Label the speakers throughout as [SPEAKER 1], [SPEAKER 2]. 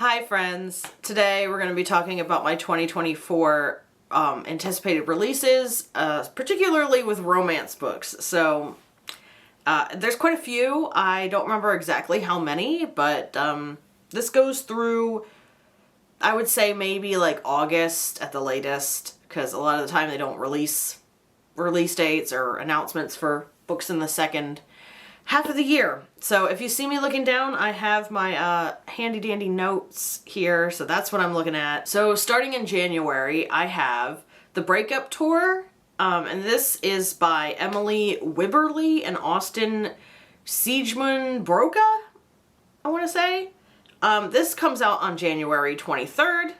[SPEAKER 1] Hi friends! Today we're going to be talking about my 2024 anticipated releases, particularly with romance books. So there's quite a few. I don't remember exactly how many, but this goes through, I would say maybe like August at the latest, because a lot of the time they don't release dates or announcements for books in the second half of the year. So if you see me looking down, I have my handy dandy notes here, so that's what I'm looking at. So starting in January, I have The Breakup Tour, and this is by Emily Wibberley and Austin Siegemund Broca, I want to say. This comes out on January 23rd,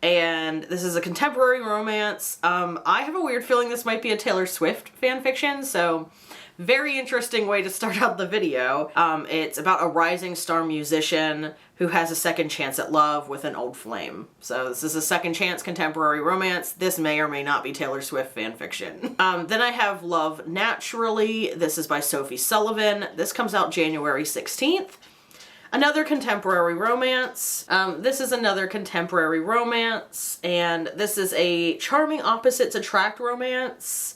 [SPEAKER 1] and this is a contemporary romance. I have a weird feeling this might be a Taylor Swift fanfiction, so very interesting way to start out the video. It's about a rising star musician who has a second chance at love with an old flame. So this is a second chance contemporary romance. This may or may not be Taylor Swift fanfiction. Then I have Love Naturally. This is by Sophie Sullivan. This comes out January 16th. Another contemporary romance. This is another contemporary romance, and this is a charming opposites attract romance.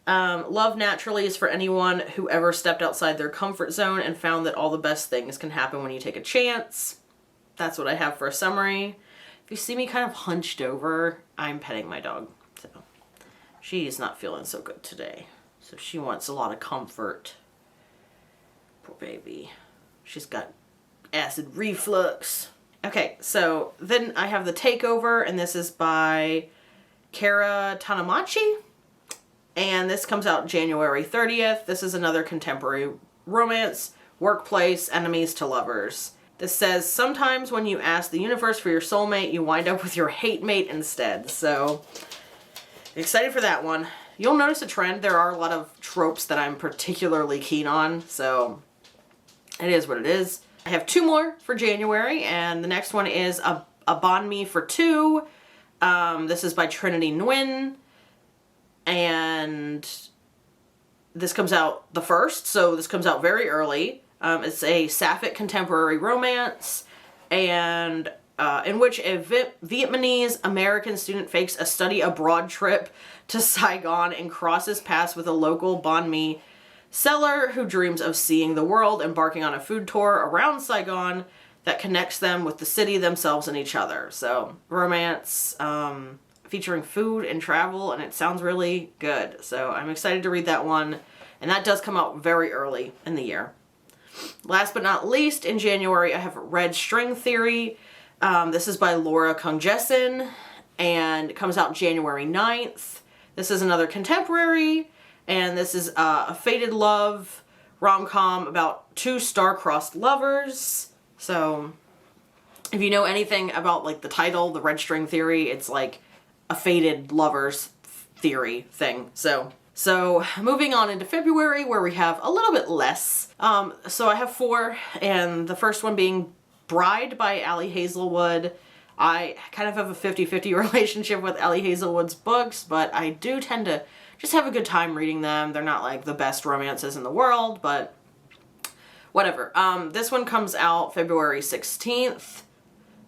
[SPEAKER 1] Love Naturally is for anyone who ever stepped outside their comfort zone and found that all the best things can happen when you take a chance. That's what I have for a summary. If you see me kind of hunched over, I'm petting my dog. So she's not feeling so good today. So she wants a lot of comfort. Poor baby. She's got acid reflux. Okay, so then I have The Takeover, and this is by Kara Tanamachi. And this comes out January 30th. This is another contemporary romance, workplace, enemies to lovers. This says, sometimes when you ask the universe for your soulmate, you wind up with your hate mate instead. So, excited for that one. You'll notice a trend. There are a lot of tropes that I'm particularly keen on, so it is what it is. I have two more for January, and the next one is a Banh Mi for Two. This is by Trinity Nguyen. And this comes out the 1st, so this comes out very early. It's a sapphic contemporary romance, and in which a Vietnamese American student fakes a study abroad trip to Saigon and crosses paths with a local banh mi seller who dreams of seeing the world, embarking on a food tour around Saigon that connects them with the city, themselves, and each other. So, romance, featuring food and travel, and it sounds really good. So I'm excited to read that one, and that does come out very early in the year. Last but not least, in January, I have Red String Theory. This is by Laura Kung Jessen, and it comes out January 9th. This is another contemporary, and this is a fated love rom-com about two star-crossed lovers. So if you know anything about like the title, the Red String Theory, it's like a fated lovers theory thing. So moving on into February, where we have a little bit less. So I have four, and the first one being Bride by Ali Hazelwood. I kind of have a 50-50 relationship with Ali Hazelwood's books, but I do tend to just have a good time reading them. They're not like the best romances in the world, but whatever. This one comes out February 16th.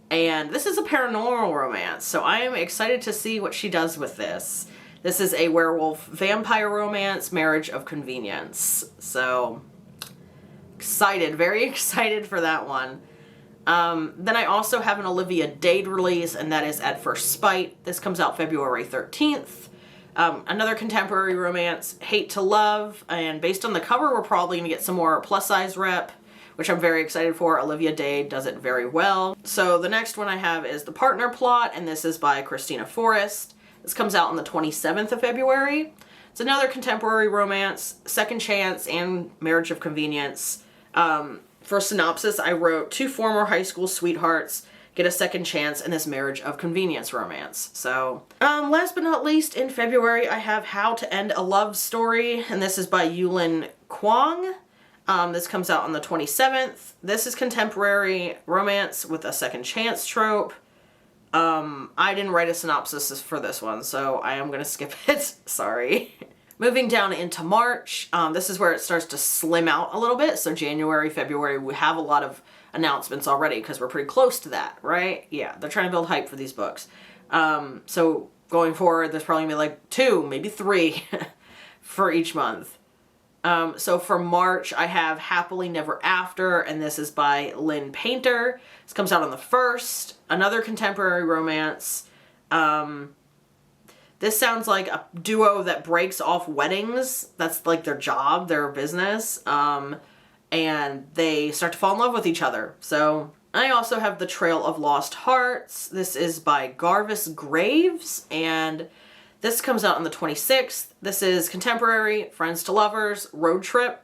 [SPEAKER 1] And this is a paranormal romance, so I am excited to see what she does with this. This is a werewolf vampire romance, Marriage of Convenience. So, excited, very excited for that one. Then I also have an Olivia Dade release, and that is At First Spite. This comes out February 13th. Another contemporary romance, Hate to Love, and based on the cover, we're probably going to get some more plus-size rep, which I'm very excited for. Olivia Dade does it very well. So the next one I have is The Partner Plot, and this is by Christina Forrest. This comes out on the 27th of February. It's another contemporary romance, second chance, and marriage of convenience. For synopsis, I wrote, two former high school sweethearts get a second chance in this marriage of convenience romance. So, last but not least, in February, I have How to End a Love Story, and this is by Yulin Kwong. This comes out on the 27th. This is contemporary romance with a second chance trope. I didn't write a synopsis for this one, so I am going to skip it. Sorry. Moving down into March, this is where it starts to slim out a little bit. So January, February, we have a announcements already because we're pretty close to that, right? Yeah, they're trying to build hype for these books. So going forward, there's probably gonna be like 2, maybe 3 for each month. So for March, I have Happily Never After, and this is by Lynn Painter. This comes out on the 1st. Another contemporary romance. This sounds like a duo that breaks off weddings. That's like their job, their business. And they start to fall in love with each other. So I also have The Trail of Lost Hearts. This is by Garvis Graves, and this comes out on the 26th. This is contemporary, friends to lovers, road trip.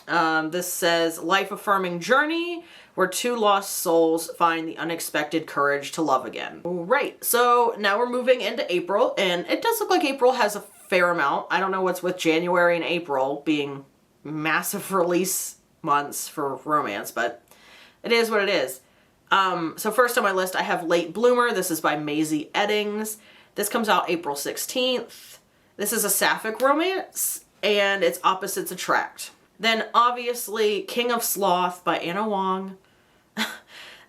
[SPEAKER 1] This says life-affirming journey where 2 lost souls find the unexpected courage to love again. Right, so now we're moving into April, and it does look like April has a fair amount. I don't know what's with January and April being massive release months for romance, but it is what it is. So first on my list, I have Late Bloomer. This is by Maisie Eddings. This comes out April 16th. This is a sapphic romance, and its opposites attract. Then obviously King of Sloth by Anna Wong.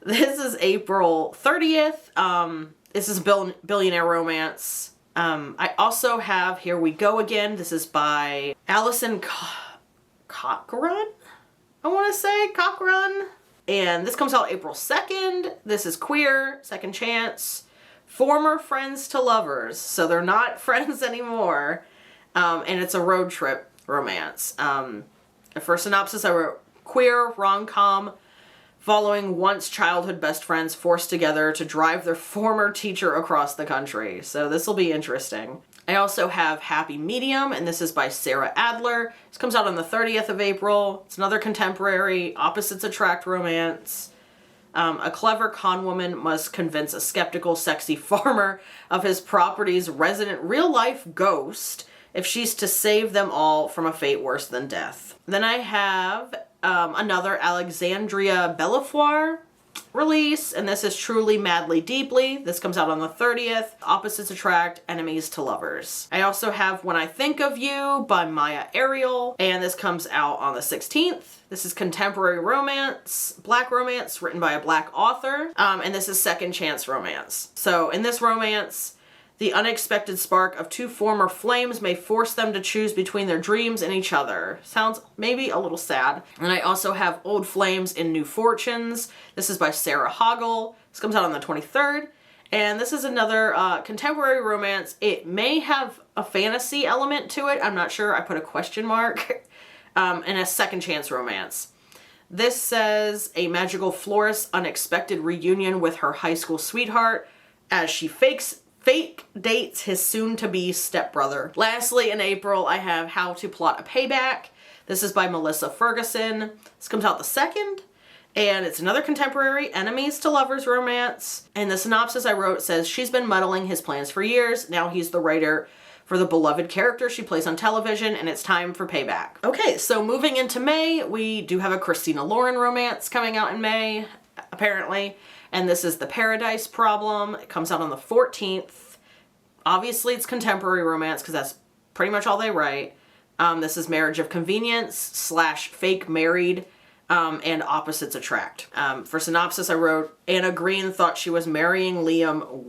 [SPEAKER 1] This is April 30th. This is a billionaire romance. I also have Here We Go Again. This is by Alison Cochran? I want to say Cochran. And this comes out April 2nd. This is queer, second chance. Former friends to lovers. So they're not friends anymore. And it's a road trip romance. For synopsis, I wrote queer rom-com following once childhood best friends forced together to drive their former teacher across the country. So this will be interesting. I also have Happy Medium, and this is by Sarah Adler. This comes out on the 30th of April. It's another contemporary, opposites attract romance. A clever conwoman must convince a skeptical, sexy farmer of his property's resident real-life ghost if she's to save them all from a fate worse than death. Then I have another Alexandria Bellefoire release, and this is Truly Madly Deeply. This comes out on the 30th. Opposites attract, enemies to lovers. I also have When I Think of You by Maya Ariel, and this comes out on the 16th. This is contemporary romance, black romance, written by a black author, and this is second chance romance. So in this romance, the unexpected spark of 2 former flames may force them to choose between their dreams and each other. Sounds maybe a little sad. And I also have Old Flames in New Fortunes. This is by Sarah Hoggle. This comes out on the 23rd. And this is another contemporary romance. It may have a fantasy element to it. I'm not sure. I put a question mark. And a second chance romance. This says a magical florist's unexpected reunion with her high school sweetheart as she fake dates his soon-to-be stepbrother. Lastly, in April, I have How to Plot a Payback. This is by Melissa Ferguson. This comes out the 2nd, and it's another contemporary enemies to lovers romance. And the synopsis I wrote says, she's been muddling his plans for years. Now he's the writer for the beloved character she plays on television, and it's time for payback. Okay, so moving into May, we do have a Christina Lauren romance coming out in May, apparently. And this is The Paradise Problem. It comes out on the 14th. Obviously, it's contemporary romance because that's pretty much all they write. This is Marriage of Convenience / fake married and opposites attract. For synopsis, I wrote, Anna Green thought she was marrying Liam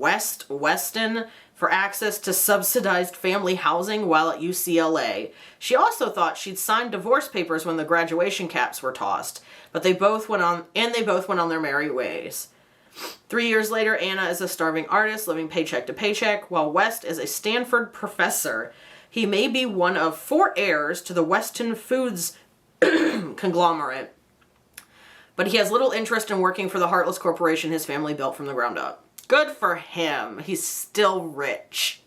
[SPEAKER 1] Weston for access to subsidized family housing while at UCLA. She also thought she'd signed divorce papers when the graduation caps were tossed, but they both went on their merry ways. 3 years later, Anna is a starving artist living paycheck to paycheck, while West is a Stanford professor. He may be one of 4 heirs to the Weston Foods conglomerate, but he has little interest in working for the heartless corporation his family built from the ground up. Good for him. He's still rich.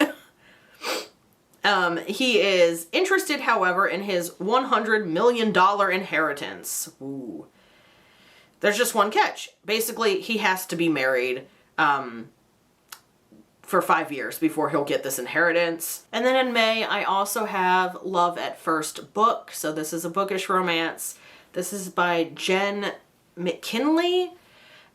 [SPEAKER 1] He is interested, however, in his $100 million inheritance. Ooh. There's just one catch. Basically, he has to be married for 5 years before he'll get this inheritance. And then in May, I also have Love at First Book. So this is a bookish romance. This is by Jen McKinley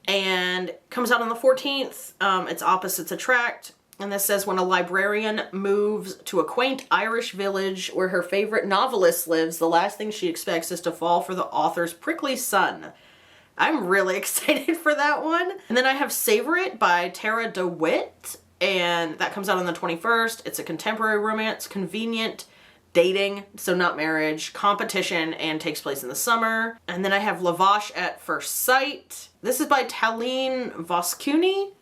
[SPEAKER 1] and comes out on the 14th. It's opposites attract. And this says, when a librarian moves to a quaint Irish village where her favorite novelist lives, the last thing she expects is to fall for the author's prickly son. I'm really excited for that one. And then I have Savor It by Tara DeWitt, and that comes out on the 21st. It's a contemporary romance, convenient dating, so not marriage, competition, and takes place in the summer. And then I have Lavash at First Sight. This is by Taline Voskuni,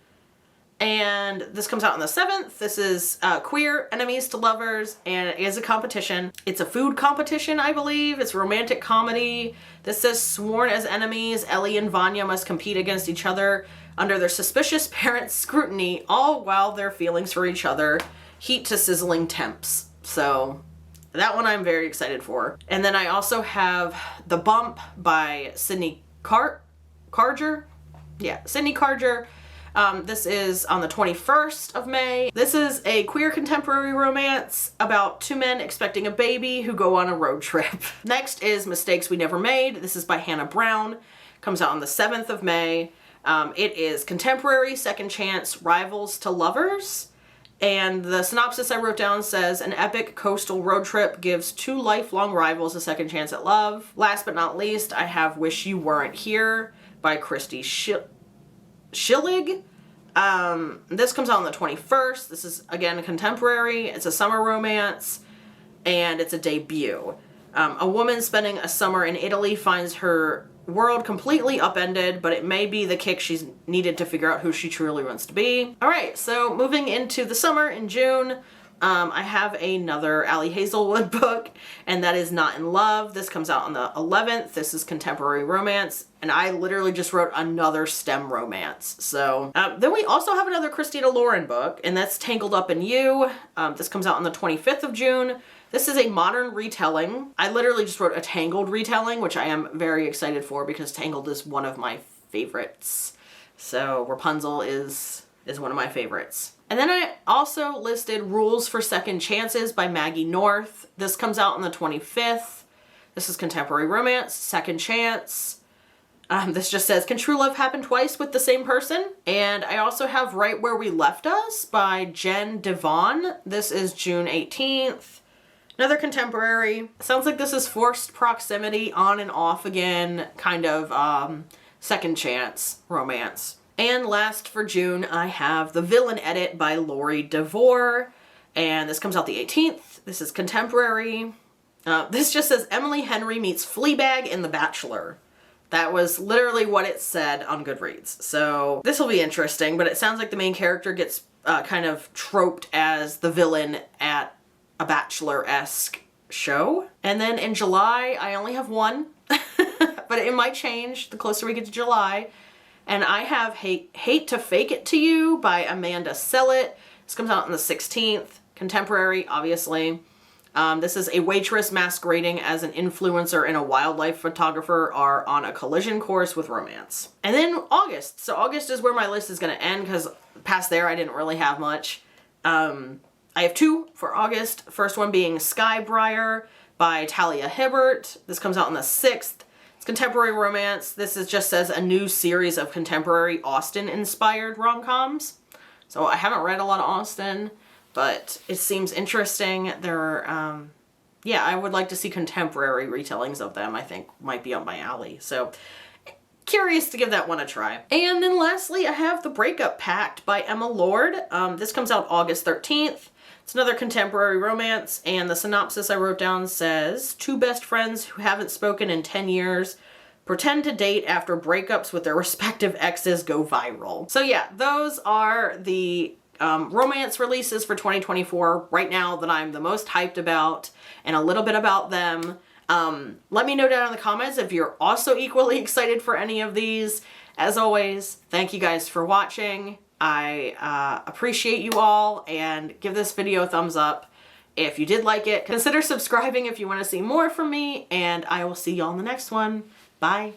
[SPEAKER 1] and this comes out on the 7th. This is queer enemies to lovers, and it is a competition. It's a food competition, I believe. It's a romantic comedy. This says sworn as enemies, Ellie and Vanya must compete against each other under their suspicious parents' scrutiny, all while their feelings for each other heat to sizzling temps. So that one I'm very excited for. And then I also have The Bump by Sydney Carger. Yeah, Sydney Carger. This is on the 21st of May. This is a queer contemporary romance about two men expecting a baby who go on a road trip. Next is Mistakes We Never Made. This is by Hannah Brown. Comes out on the 7th of May. It is contemporary, second chance, rivals to lovers. And the synopsis I wrote down says, an epic coastal road trip gives two lifelong rivals a second chance at love. Last but not least, I have Wish You Weren't Here by Christy Schillig. This comes out on the 21st. This is, again, contemporary. It's a summer romance, and it's a debut. A woman spending a summer in Italy finds her world completely upended, but it may be the kick she's needed to figure out who she truly wants to be. All right, so moving into the summer in June, I have another Ali Hazelwood book, and that is Not in Love. This comes out on the 11th. This is contemporary romance, and I literally just wrote another STEM romance. So then we also have another Christina Lauren book, and that's Tangled Up in You. This comes out on the 25th of June. This is a modern retelling. I literally just wrote a Tangled retelling, which I am very excited for because Tangled is one of my favorites. So Rapunzel is one of my favorites. And then I also listed Rules for Second Chances by Maggie North. This comes out on the 25th. This is contemporary romance, second chance. This just says, can true love happen twice with the same person? And I also have Right Where We Left Us by Jen Devon. This is June 18th. Another contemporary. Sounds like this is forced proximity, on and off again, kind of second chance romance. And last for June, I have The Villain Edit by Lori DeVore, and this comes out the 18th. This is contemporary. This just says Emily Henry meets Fleabag in The Bachelor. That was literally what it said on Goodreads. So this will be interesting, but it sounds like the main character gets kind of troped as the villain at a Bachelor-esque show. And then in July, I only have one, but it might change the closer we get to July. And I have Hate to Fake It to You by Amanda Sellett. This comes out on the 16th. Contemporary, obviously. This is a waitress masquerading as an influencer and a wildlife photographer are on a collision course with romance. And then August. So August is where my list is going to end because past there I didn't really have much. I have two for August. First one being Skybriar by Talia Hibbert. This comes out on the 6th. It's contemporary romance. This is just says a new series of contemporary Austen-inspired rom-coms. So I haven't read a lot of Austen, but it seems interesting. Yeah, I would like to see contemporary retellings of them. I think might be up my alley. So curious to give that one a try. And then lastly, I have The Breakup Pact by Emma Lord. This comes out August 13th. It's another contemporary romance, and the synopsis I wrote down says, two best friends who haven't spoken in 10 years pretend to date after breakups with their respective exes go viral. So yeah, those are the romance releases for 2024 right now that I'm the most hyped about, and a little bit about them. Let me know down in the comments if you're also equally excited for any of these. As always, thank you guys for watching. I appreciate you all, and give this video a thumbs up if you did like it. Consider subscribing if you want to see more from me, and I will see y'all in the next one. Bye.